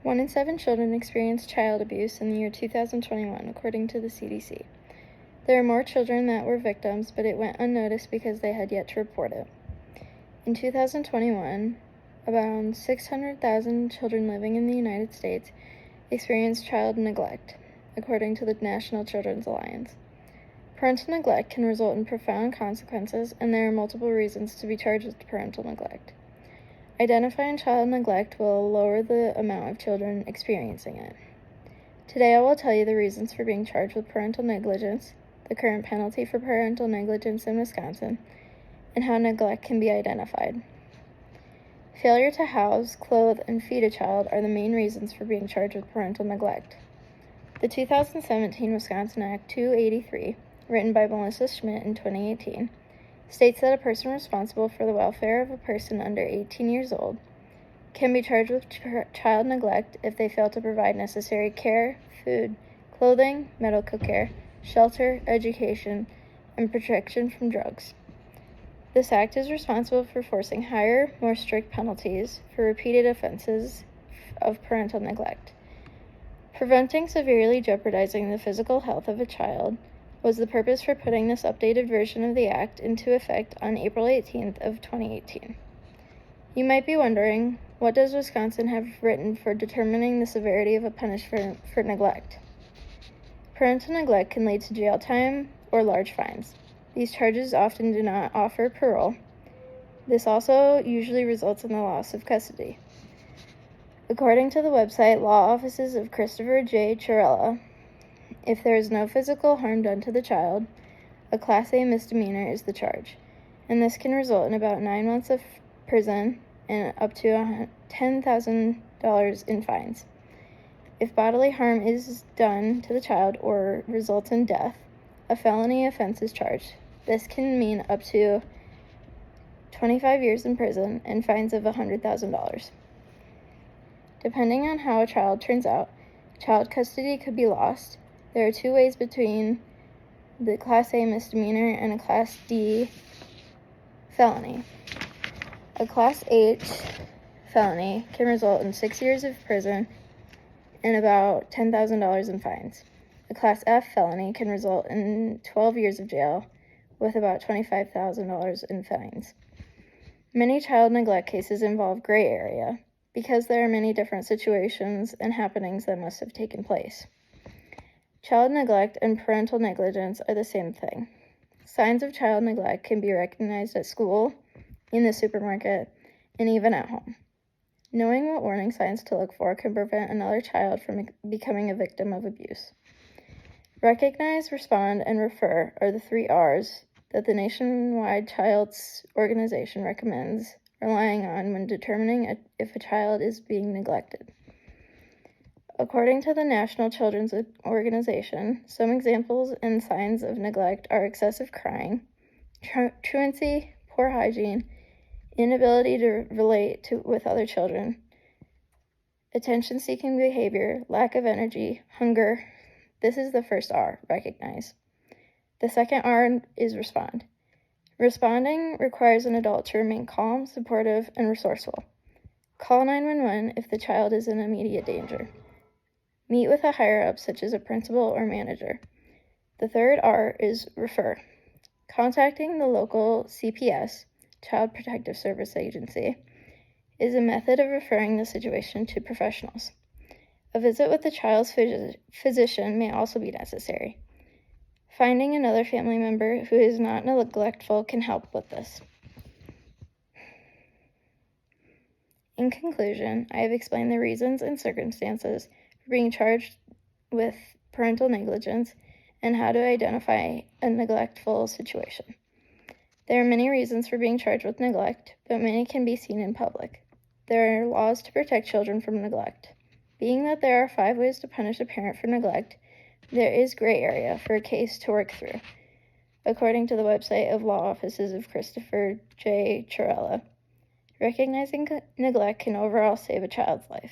1 in 7 children experience child abuse in the year 2021, according to the CDC. There are more children that were victims, but it went unnoticed because they had yet to report it. In 2021, around 600,000 children living in the United States experienced child neglect, according to the National Children's Alliance. Parental neglect can result in profound consequences, and there are multiple reasons to be charged with parental neglect. Identifying child neglect will lower the amount of children experiencing it. Today I will tell you the reasons for being charged with parental negligence, the current penalty for parental negligence in Wisconsin, and how neglect can be identified. Failure to house, clothe, and feed a child are the main reasons for being charged with parental neglect. The 2017 Wisconsin Act 283, written by Melissa Schmidt in 2018, states that a person responsible for the welfare of a person under 18 years old can be charged with child neglect if they fail to provide necessary care, food, clothing, medical care, shelter, education, and protection from drugs. This act is responsible for forcing higher, more strict penalties for repeated offenses of parental neglect. Preventing severely jeopardizing the physical health of a child was the purpose for putting this updated version of the Act into effect on April 18th of 2018. You might be wondering, what does Wisconsin have written for determining the severity of a punishment for neglect? Parental neglect can lead to jail time or large fines. These charges often do not offer parole. This also usually results in the loss of custody. According to the website Law Offices of Christopher J. Ciarella, if there is no physical harm done to the child, a Class A misdemeanor is the charge, and this can result in about 9 months of prison and up to $10,000 in fines. If bodily harm is done to the child or results in death, a felony offense is charged. This can mean up to 25 years in prison and fines of $100,000. Depending on how a child turns out, child custody could be lost. There are 2 ways between the Class A misdemeanor and a Class D felony. A Class H felony can result in 6 years of prison and about $10,000 in fines. A Class F felony can result in 12 years of jail with about $25,000 in fines. Many child neglect cases involve gray area because there are many different situations and happenings that must have taken place. Child neglect and parental negligence are the same thing. Signs of child neglect can be recognized at school, in the supermarket, and even at home. Knowing what warning signs to look for can prevent another child from becoming a victim of abuse. Recognize, respond, and refer are the 3 R's that the nationwide child's organization recommends relying on when determining if a child is being neglected. According to the National Children's Organization, some examples and signs of neglect are excessive crying, truancy, poor hygiene, inability to relate with other children, attention-seeking behavior, lack of energy, hunger. This is the first R, recognize. The second R is respond. Responding requires an adult to remain calm, supportive, and resourceful. Call 911 if the child is in immediate danger. Meet with a higher-up, such as a principal or manager. The third R is refer. Contacting the local CPS, Child Protective Service Agency, is a method of referring the situation to professionals. A visit with the child's physician may also be necessary. Finding another family member who is not neglectful can help with this. In conclusion, I have explained the reasons and circumstances for being charged with parental negligence and how to identify a neglectful situation. There are many reasons for being charged with neglect, but many can be seen in public. There are laws to protect children from neglect. Being that there are 5 ways to punish a parent for neglect, there is gray area for a case to work through, according to the website of Law Offices of Christopher J. Ciarella. Recognizing neglect can overall save a child's life.